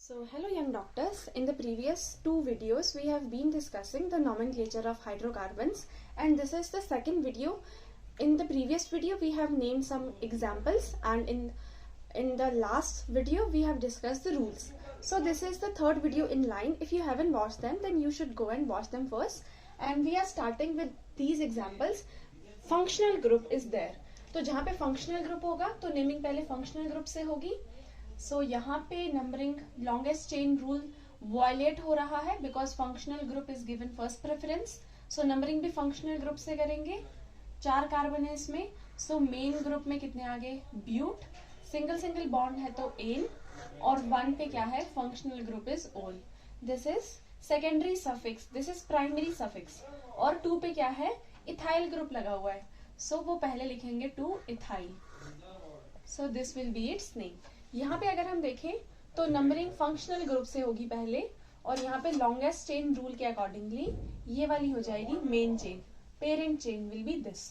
So hello young doctors, in the previous two videos we have been discussing the nomenclature of hydrocarbons, and this is the second video. In the previous video we have named some examples, and in the last video we have discussed the rules. So this is the third video in line. If you haven't watched them then you should go and watch them first, and we are starting with these examples. Functional group is there, तो जहाँ पे functional group होगा तो naming पहले functional group से होगी. So यहाँ पे numbering longest chain rule violated हो रहा है because functional group is given first preference. So numbering भी फंक्शनल ग्रुप से करेंगे. 4 कार्बन है इसमें. सो मेन ग्रुप में कितने आ गए? ब्यूट. सिंगल बॉन्ड है तो एन, और 1 पे क्या है? फंक्शनल ग्रुप इज ओल. This is secondary suffix, this is primary suffix. और 2 पे क्या है? इथाइल ग्रुप लगा हुआ है. सो वो पहले लिखेंगे 2 ethyl. So this will B it's name. यहाँ पे अगर हम देखें तो नंबरिंग फंक्शनल ग्रुप से होगी पहले, और यहाँ पे लॉन्गेस्ट चेन रूल के अकॉर्डिंगली ये वाली हो जाएगी main chain. Parent chain will be this.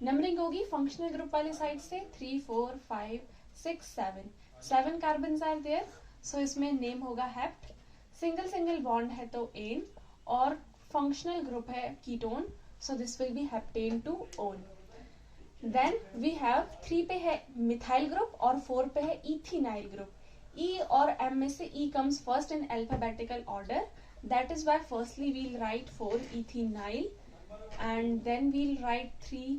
Numbering होगी फंक्शनल ग्रुप वाले साइड से 3 4 5 6 7 कार्बन आर देयर. सो इसमें नेम होगा हेप्ट. सिंगल बॉन्ड है तो एन, और फंक्शनल ग्रुप है ketone. So this will be heptane two one. Then we have 3 पे है मिथाइल ग्रुप और 4 पे है इथिनाइल ग्रुप. ई और एम में से E comes first in alphabetical order. That is why firstly we'll write 4 ethynyl and then we'll write 3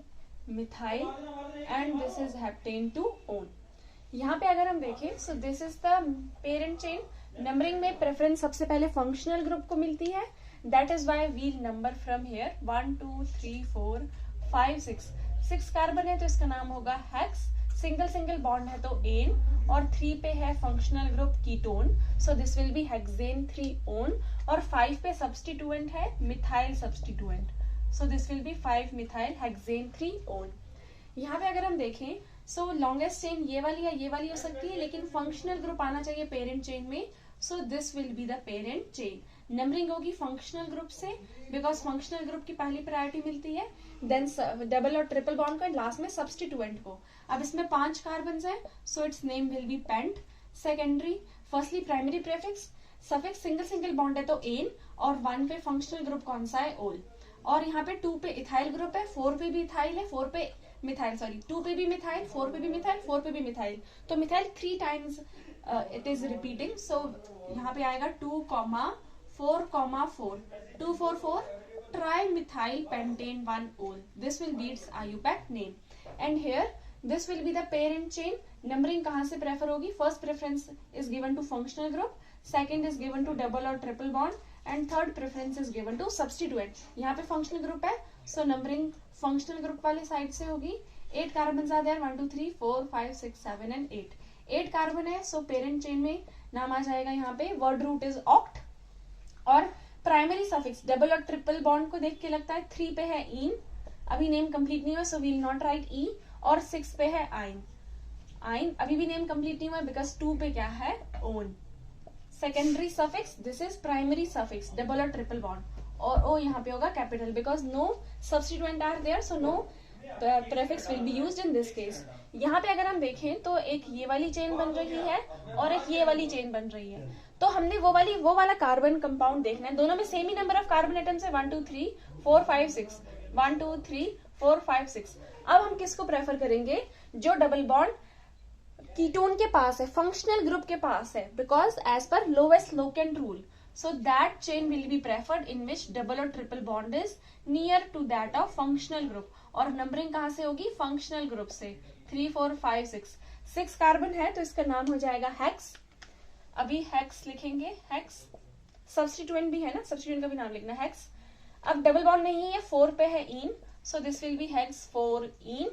methyl and this is heptane two one. यहाँ पे अगर हम देखें so this is the parent chain. Numbering में preference सबसे पहले functional group को मिलती है. That is why we'll number from here 1 2 3 4 5 6 carbon है तो इसका नाम होगा हेक्स. सिंगल बॉन्ड है तो एन, और 3 पे है functional group ketone. So this will B hexane 3 own. और 5 पे सब्स्टिट्यूएंट है methyl substituent. So this will B 5 methyl hexane 3 own. यहाँ पे अगर हम देखें सो लॉन्गेस्ट चेन ये वाली या ये वाली हो सकती है, लेकिन फंक्शनल ग्रुप आना चाहिए पेरेंट चेन में. So this will be the parent chain. Numbering होगी फंक्शनल ग्रुप से बिकॉज फंक्शनल ग्रुप की पहली प्रायोरिटी मिलती है. देन डबल और ट्रिपल बॉन्ड का, लास्ट में सब्स्टिट्यूएंट को. अब इसमें 5 कार्बन है so its name will be pent. Secondary firstly primary prefix suffix single bond है तो एन, और 1 पे फंक्शनल ग्रुप कौन सा है? ओल. और यहाँ पे 2 पे इथाइल ग्रुप है, 4 पे भी इथाइल है, 4 पे मिथाइल, सॉरी 2 पे भी मिथाइल, 4 पे भी मिथाइल, 4 पे भी मिथाइल. तो methyl 3 times it is repeating. So यहाँ पे आएगा 2 4 4 2 4 4 trimethyl pentane 1 ol. This will be its IUPAC name. And here this will be the parent chain. Numbering कहाँ से prefer होगी? First preference is given to functional group, second is given to double और triple bond, and third preference is given to substituent. यहाँ पे functional group है, so numbering functional group वाले side से होगी. 8 carbons are there, 1 2 3 4 5 6 7 and 8. 8 carbon है so parent chain में नाम आ जाएगा यहाँ पे वर्ड रूट इज ऑक्ट. और प्राइमरी सफिक्स डबल और ट्रिपल बॉन्ड को देख के लगता है 3 पे है इन, अभी नेम कंप्लीट नहीं हुआ सो वील नॉट राइट ई. और 6 पे है आइन अभी भी नेम कंप्लीट नहीं हुआ बिकॉज 2 पे क्या है? One. Secondary suffix this is primary suffix double और ट्रिपल बॉन्ड, और ओ यहाँ पे होगा capital because no substituent are there so no prefix will be used in this case. यहाँ पे अगर हम देखें तो एक ये वाली चेन बन रही है और एक ये वाली चेन बन रही है. तो हमने वो वाला कार्बन कंपाउंड देखना है. दोनों में same he number of carbon atoms है 1 2 3 4 5 6 1 2 3 4 5 6. अब हम किसको प्रेफर करेंगे? जो डबल बॉन्ड कीटोन के पास है, फंक्शनल ग्रुप के पास है, because as per lowest locant rule. So that chain will be preferred in which double or triple bond is near to that of functional group. और numbering कहाँ से होगी? फंक्शनल ग्रुप से. 3 4 5 6 कार्बन है तो इसका नाम हो जाएगा हेक्स. अभी हेक्स लिखेंगे. हेक्स सब्स्टिट्यूएंट भी है ना, सब्स्टिट्यूएंट का भी नाम लिखना हेक्स. अब डबल बॉन्ड नहीं है, 4 पे है in, so this will be hex 4 in.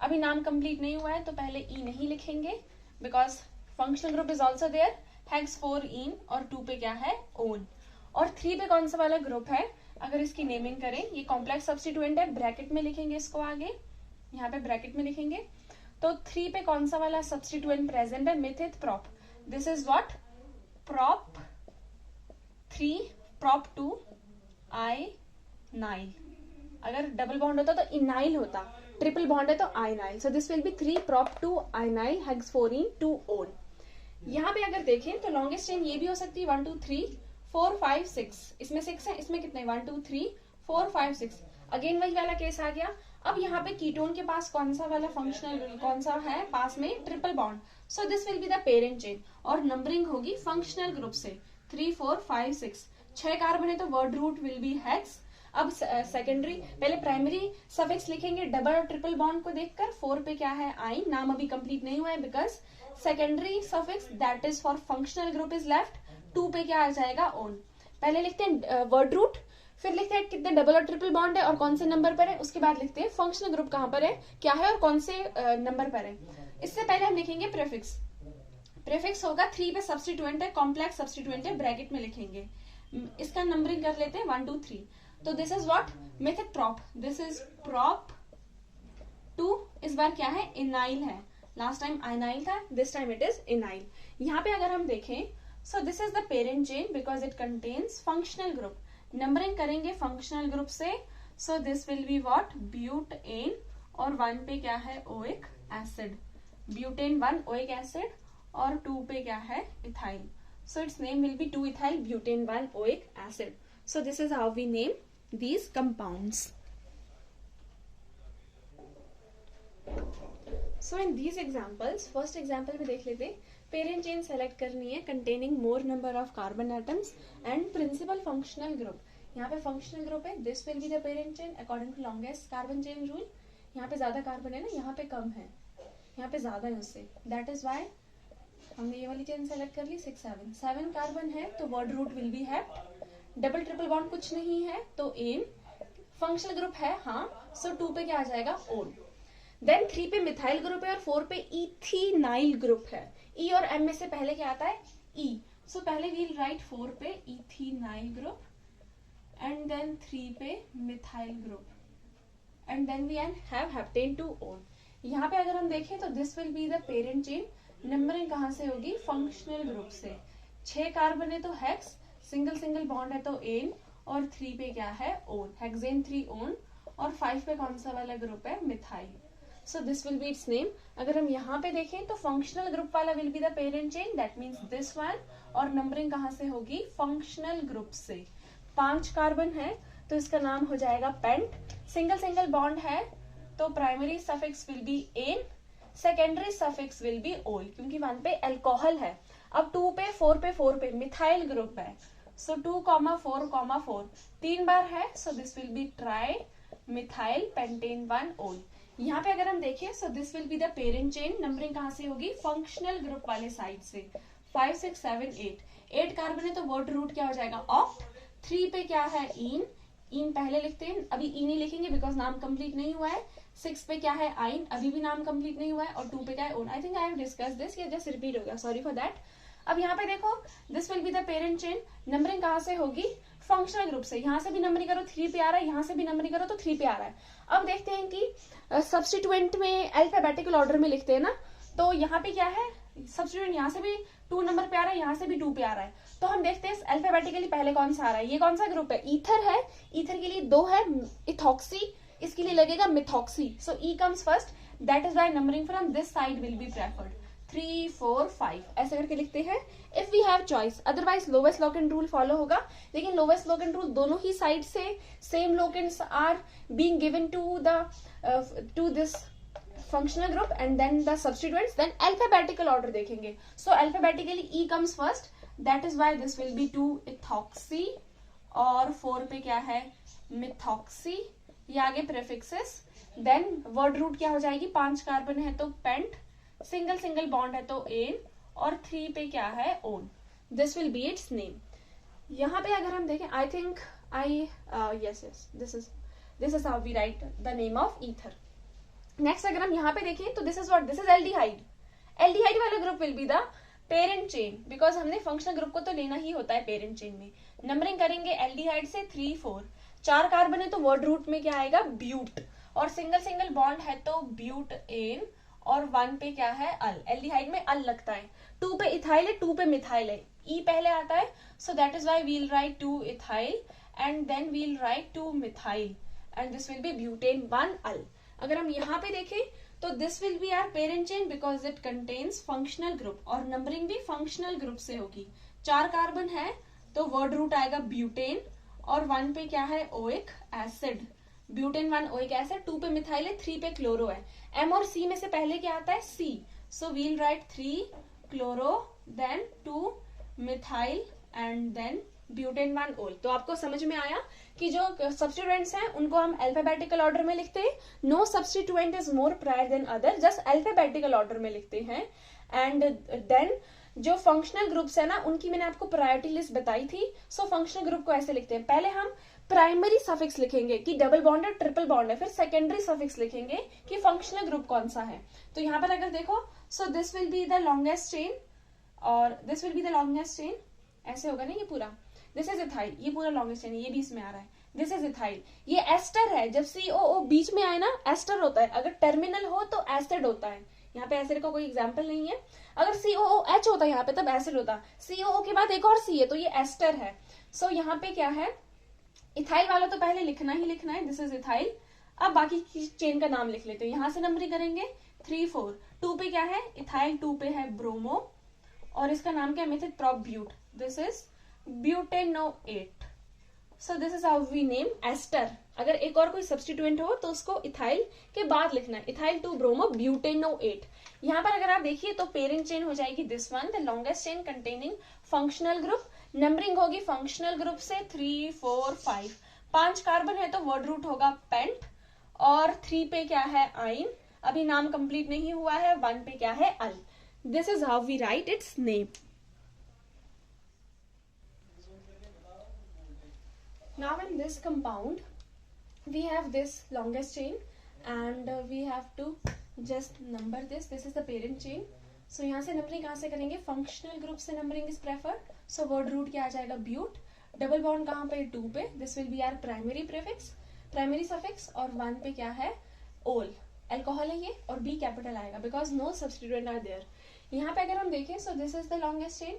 अभी नाम कंप्लीट नहीं हुआ है तो पहले ई नहीं लिखेंगे because functional group is also there. Hex 4 yne, और 2 पे क्या है? ओन. और 3 पे कौन सा वाला ग्रुप है? अगर इसकी नेमिंग करें, ये कॉम्प्लेक्स सब्स्टिट्यूएंट है, ब्रैकेट में लिखेंगे इसको आगे, यहाँ पे ब्रैकेट में लिखेंगे. तो 3 पे कौन सा वाला सब्स्टिट्यूएंट प्रेजेंट है? मिथित prop. This is what? Prop 3 prop 2 ynyl. अगर डबल बॉन्ड होता तो इनाइल होता, ट्रिपल बॉन्ड है तो ynyl. So this will be 3 prop 2 ynyl hex 4 in 2 one. यहाँ पे अगर देखें तो लॉन्गेस्ट चेन ये भी हो सकती है 1 2 3 4 5 6, इसमें 6 है, इसमें कितने 1 2 3 4 5 6, अगेन वही वाला केस आ गया। अब यहाँ पे कीटोन के पास कौन सा वाला फंक्शनल कौन सा है पास में, triple bond, so this will be the parent chain और नंबरिंग होगी फंक्शनल ग्रुप से 3 4 5 6, 6 कार्बन है तो word root will be hex. अब सेकेंडरी, पहले प्राइमरी सफिक्स लिखेंगे डबल और ट्रिपल बॉन्ड को देखकर, 4 पे क्या है आइन, नाम अभी कंप्लीट नहीं हुआ है because secondary suffix that is for functional group is left, 2 पे क्या आ जाएगा ओन। पहले लिखते हैं वर्ड रूट, फिर लिखते हैं कितने डबल और ट्रिपल बॉन्ड है और कौन से नंबर पर है, उसके बाद लिखते हैं फंक्शनल ग्रुप कहां पर है, क्या है और कौन से नंबर पर है। इससे पहले हम लिखेंगे प्रीफिक्स, प्रीफिक्स होगा 3 पे सब्स्टिट्यूएंट है, कॉम्प्लेक्स सब्स्टिट्यूएंट है, ब्रैकेट में लिखेंगे, इसका नंबरिंग कर लेते हैं 1 2 3। तो this is what method prop, this is prop 2, इस बार क्या है इनाइल है, लास्ट टाइम आइनाइल था, दिस टाइम इट इज इनाइल। यहाँ पे अगर हम देखें so this is the parent chain because it contains functional group, numbering करेंगे फंक्शनल ग्रुप से, सो this will be what butane और 1 पे क्या है oic acid, butane 1 oic acid और 2 पे क्या है ethyl, so its name will be 2-ethyl butane 1 oic acid. So this is how we name these compounds. So in these examples, first example में देख लेते, parent chain select करनी है containing more number of carbon atoms and principal functional group. यहाँ पे functional group है, this will be the parent chain according to longest carbon chain rule. यहाँ पे ज्यादा कार्बन है ना, यहाँ पे कम है, यहाँ पे ज्यादा है उससे, that is why हमने ये वाली चेन सेलेक्ट कर ली 6 7, 7 कार्बन है तो वर्ड रूट विल बी है, डबल ट्रिपल बॉन्ड कुछ नहीं है तो एन, फंक्शनल ग्रुप है हाँ, सो 2 पे क्या आ जाएगा ओन। देन 3 पे मिथाइल ग्रुप है और 4 पे इथेनाइल ग्रुप है, ई और एम में से पहले क्या आता है ई, सो पहले वील राइट 4 पे इथेनाइल ग्रुप एंड देन 3 पे methyl group and then we have heptane two one. यहाँ पे अगर हम देखें तो this will be the parent chain, numbering कहां से होगी फंक्शनल ग्रुप से, 6 कार्बन है तो हेक्स, सिंगल सिंगल बॉन्ड है तो एन और 3 पे क्या है ओन, हेक्सेन 3 ओन और 5 पे कौन सा वाला ग्रुप है methyl, so this will B it's name. अगर हम यहाँ पे देखें तो फंक्शनल ग्रुप वाला will be the parent chain, that means this one, और नंबरिंग कहां से होगी फंक्शनल ग्रुप से, 5 कार्बन है तो इसका नाम हो जाएगा पेंट, सिंगल सिंगल बॉन्ड है तो primary suffix will be ane, secondary suffix will be ol क्योंकि 1 पे अल्कोहल है। अब 2 पे 4 पे मिथाइल ग्रुप है, सो 2 4 4 3 बार है, सो this will B tri methyl pentane 1 ओल। यहाँ पे अगर हम देखें so this will be the parent chain, numbering कहां से होगी फंक्शनल ग्रुप वाले साइड से, 5 6 7 8 कार्बन है तो वर्ड रूट क्या हो जाएगा ऑक्ट, 3 पे क्या है इन, इन पहले लिखते हैं, अभी ई नहीं लिखेंगे बिकॉज नाम कंप्लीट नहीं हुआ है, 6 पे क्या है आइन, अभी भी नाम कंप्लीट नहीं हुआ है, और 2 पे क्या है own. I think I have discuss this, ये जस्ट रिपीट हो गया, सॉरी फॉर दैट। अब यहाँ पे देखो this will be the parent chain, numbering कहां से होगी फंक्शनल ग्रुप से, यहाँ से भी नंबरिंग करो 3 पे आ रहा है, यहाँ से भी नंबरिंग करो तो 3 पे आ रहा है। अब देखते हैं कि सब्स्टिट्यूएंट में अल्फाबेटिकल ऑर्डर में लिखते हैं ना, तो यहाँ पे क्या है सब्स्टिट्यूएंट, यहाँ से भी 2 नंबर पे आ रहा है, यहाँ से भी 2 पे आ रहा है, तो हम देखते हैं अल्फाबेटिकली पहले कौन सा आ रहा है, ये कौन सा ग्रुप है ईथर है, ईथर के लिए 2 है इथॉक्सी, इसके लिए लगेगा methoxy, so e comes first, that is why numbering from this side will be preferred, 3 4 5 ऐसे करके लिखते हैं if we have choice, otherwise lowest locant rule follow होगा, लेकिन लोवेस्ट लोकेंट रूल दोनों ही साइड से same locants are being given to this functional group and then the substituents, then alphabetical order देखेंगे, so alphabetically E comes first, that is why this will be 2 ethoxy और 4 पे क्या है methoxy, ये आगे prefixes, then word root क्या हो जाएगी, 5 कार्बन है तो पेंट, सिंगल सिंगल बॉन्ड है तो एन और 3 पे क्या है own, this will be its name। यहाँ पे अगर हम देखें I think yes this is how we write the name of ether। Next अगर हम यहाँ पे देखें तो this is what, this is aldehyde, aldehyde वाला group will be the parent chain because हमने फंक्शनल ग्रुप को तो लेना ही होता है पेरेंट चेन में। नंबरिंग करेंगे एल्डिहाइड से 3 4, 4 कार्बन है तो वर्ड रूट में क्या आएगा ब्यूट, और सिंगल सिंगल बॉन्ड है तो ब्यूट एन और 1 पे क्या है अल, एल्डिहाइड में अल लगता है, 2 पे इथाइल है 2 पे मिथाइल है, ई पहले आता है, so that is why we'll write 2 ethyl and then we'll write 2 methyl and this will be butane 1 al. अगर हम यहाँ पे देखें तो this will be our parent chain because it contains functional group, और नंबरिंग भी फंक्शनल ग्रुप से होगी। 4 कार्बन है तो वर्ड रूट आएगा ब्यूटेन, और 1 पे क्या है, oic acid, butane 1 oic acid, 2 पे मिथाइल है, 3 पे क्लोरो है। एम और सी में से पहले क्या आता है, C, so we'll write 3 chloro then 2 methyl and then butane 1 ol. तो आपको समझ में आया कि जो सब्स्टिट्यूएंट्स हैं उनको हम अल्फाबेटिकल ऑर्डर में लिखते हैं। No substituent is more prior than other, just alphabetical order में लिखते हैं। एंड देन जो फंक्शनल ग्रुप्स है ना, उनकी मैंने आपको प्रायोरिटी लिस्ट बताई थी। सो फंक्शनल ग्रुप को ऐसे लिखते हैं, पहले हम प्राइमरी सफिक्स लिखेंगे कि डबल बॉन्ड है ट्रिपल बॉन्ड है, फिर सेकेंडरी सफिक्स लिखेंगे कि फंक्शनल ग्रुप कौन सा है। तो यहाँ पर अगर देखो, so this will be the longest chain और this will be the longest chain, ऐसे होगा ना ये पूरा, दिस इज इथाइल, ये पूरा लॉन्गेस्ट चेन, ये भी इसमें आ रहा है, दिस इज इथाइल। ये एस्टर है, जब COO बीच में आए ना एस्टर होता है, अगर टर्मिनल हो तो एसिड होता है। यहाँ पे एसिड का कोई एग्जाम्पल नहीं है। अगर COOH होता है यहाँ पे तब एसिड होता, COO के बाद एक और C है तो ये एस्टर है। सो यहाँ पे क्या है, इथाइल वाला तो पहले लिखना ही लिखना है, दिस इज इथाइल। अब बाकी की चेन का नाम लिख लेते हैं, यहां से नंबरिंग करेंगे 3 4। 2 पे क्या है, इथाइल, 2 पे है ब्रोमो, और इसका नाम क्या है, मेथिल प्रोप-ब्यूट, this is butanoate. So this is how we name ester. अगर एक और कोई सब्स्टिट्यूएंट हो तो उसको इथाइल के बाद लिखना है, इथाइल 2 ब्रोमो ब्यूटेनोएट। यहाँ पर अगर आप देखिए तो पेरेंट चेन हो जाएगी this one, the longest chain containing functional group. Numbering होगी फंक्शनल ग्रुप से 3 4 5। 5 कार्बन है तो वर्ड रूट होगा पेंट, और 3 पे क्या है, आइन, अभी नाम कंप्लीट नहीं हुआ है। 1 पे क्या है, al. This is how we write its name. Now in this compound we have this longest chain and we have to just number this. This is the parent chain. So यहाँ से numbering कहाँ से करेंगे, functional group से numbering is preferred. So word root क्या आ जाएगा, ब्यूट, double bond कहाँ पे, 2 पे, this will be our primary prefix, primary suffix, और 1 पे क्या है, ओल, अल्कोहल है ये, और बी कैपिटल आएगा because no substituent are there. यहाँ पे अगर हम देखें, so this is the longest chain,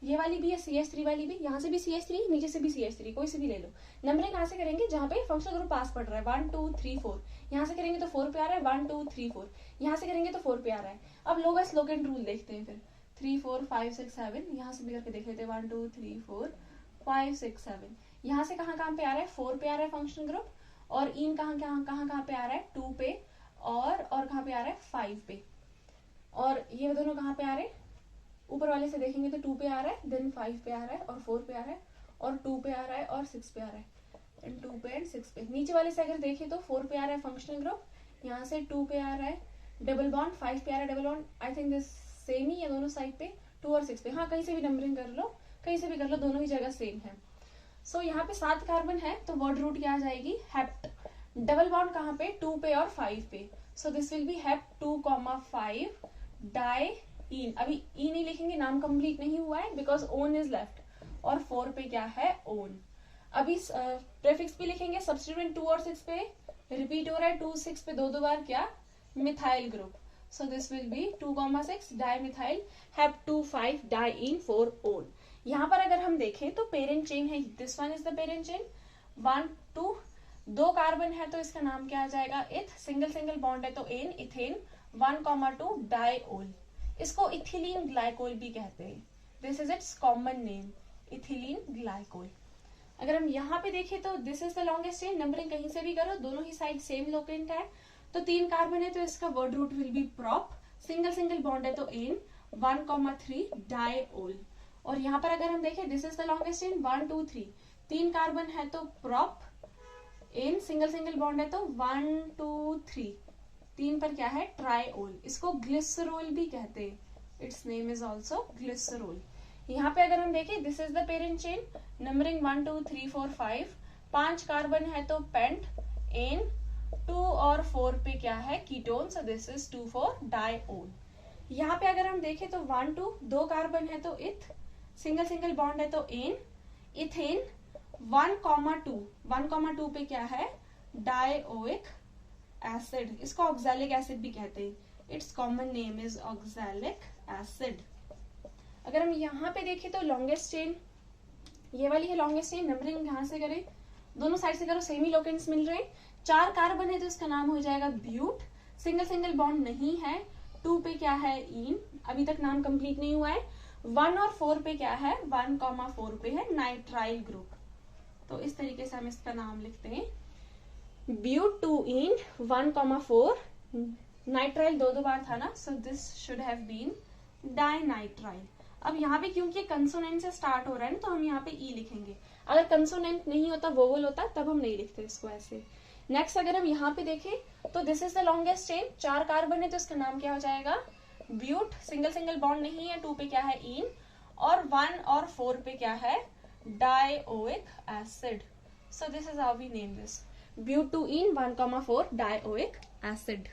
ये वाली भी है, CH3 वाली भी, यहाँ से भी CH3, नीचे से भी CH3, कोई से भी ले लो। नंबरिंग कहाँ से करेंगे, जहाँ पे फंक्शनल ग्रुप पास पड़ रहा है, 1 2 3 4, यहाँ से करेंगे तो 4 पे आ रहा है, 1 2 3 4, यहाँ से करेंगे तो 4 पे आ रहा है। अब लोवेस्ट लोकेंट रूल देखते हैं, फिर 3 4 5 6 7, यहाँ से भी करके देख लेते हैं, 1 2 3 4 5 6 7, यहाँ से कहाँ पे आ रहा है, 4 पे आ रहा है फंक्शनल ग्रुप, और इन कहाँ पे आ रहा है, 2 पे, और कहाँ पे आ रहा है, 5 पे, और ये दोनों कहाँ पे आ रहे हैं, ऊपर वाले से देखेंगे तो 2 पे आ रहा है, देन 5 पे आ रहा है, और 4 पे आ रहा है, और 2 पे आ रहा है, और 6 पे आ रहा है, एंड 2 पे एंड 6 पे। नीचे वाले से अगर देखें तो 4 पे आ रहा है फंक्शनल ग्रुप, यहाँ से 2 पे आ रहा है डबल बॉन्ड, 5 पे आ रहा है double bond, I think this same ही है दोनों साइड पे, 2 और 6 पे, हाँ कहीं से भी नंबरिंग कर लो, कहीं से भी कर लो, दोनों ही जगह सेम है। सो यहाँ पे 7 कार्बन है तो वर्ड रूट क्या आ जाएगी, हेप्ट, डबल बॉन्ड कहाँ पे, 2 पे और 5 पे, so this will be hept 2, 5 diene. अभी ई नहीं लिखेंगे, नाम कंप्लीट नहीं हुआ है बिकॉज ओन इज लेफ्ट, और 4 पे क्या है, ओन। अभी प्रेफिक्स भी लिखेंगे, सब्स्टिट्यूएंट 2 और 6 पे रिपीट हो रहा है, 2 6 पे 2 बार क्या, methyl group, so this will be 2, 6 di methyl hept 2 5 diene 4 one. यहाँ पर अगर हम देखें तो पेरेंट चेन है, this one is the parent chain, 1 2, 2 carbon है तो इसका नाम क्या आ जाएगा, इथ, सिंगल बॉन्ड है तो एन, इथेन, 1 2 डाईओल, इसको इथिलीन ग्लाइकोल भी कहते हैं, this is it's common name, ethylene glycol. अगर हम यहाँ पे देखें तो this is the longest chain, numbering कहीं से भी करो, दोनों ही साइड सेम लोकेंट है, तो 3 कार्बन है तो इसका word root will be prop, single bond है तो एन, 1 3 डाईओल। और यहाँ पर अगर हम देखें this is the longest chain, 1 2 3, 3 carbon है तो प्रॉप, एन, सिंगल बॉन्ड है तो 1 2 3, 3 पर क्या है, ट्राईओल, इसको ग्लिसरोल भी कहते हैं, it's name is also glycerol. यहाँ पे अगर हम देखें this is the parent chain, numbering 1 2 3 4 5, 5 carbon है तो पेंट, एन, 2 और 4 पे क्या है, ketone, so this is 2 4 diol. यहाँ पे अगर हम देखें तो 1 2, 2 कार्बन है तो इथ, सिंगल बॉन्ड है तो एन, इथेन, 1 2 पे क्या है, डाईओइक एसिड, इसको ऑक्सैलिक एसिड भी कहते हैं, it's common name is oxalic acid. अगर हम यहाँ पे देखें तो लॉन्गेस्ट चेन ये वाली है लॉन्गेस्ट चेन, नंबरिंग यहाँ से करें, दोनों साइड से करो, सेमी लोकेंट्स मिल रहे हैं, 4 कार्बन है तो इसका नाम हो जाएगा ब्यूट, सिंगल सिंगल बॉन्ड नहीं है, 2 पे क्या है इन, अभी तक नाम कंप्लीट नहीं हुआ है। 1 और 4 पे क्या है, 1,4 पे है नाइट्राइल ग्रुप। तो इस तरीके से हम इसका नाम लिखते हैं, ब्यूट 2 इन 1,4, नाइट्राइल दो बार था ना, so this should have been dinitrile. अब यहाँ पे क्योंकि कंसोनेंट से स्टार्ट हो रहा है ना, तो हम यहाँ पे ई लिखेंगे। अगर कंसोनेंट नहीं होता, वोवल होता, तब हम नहीं लिखते इसको ऐसे। नेक्स्ट अगर हम यहाँ पे देखें तो this is the longest chain, 4 carbon है तो इसका नाम क्या हो जाएगा, ब्यूट। सिंगल सिंगल बॉन्ड नहीं है, 2 पे क्या है इन, और 1 और 4 पे क्या है dioic acid. So this is how we name this, but 2 yne 1,4 dioic acid.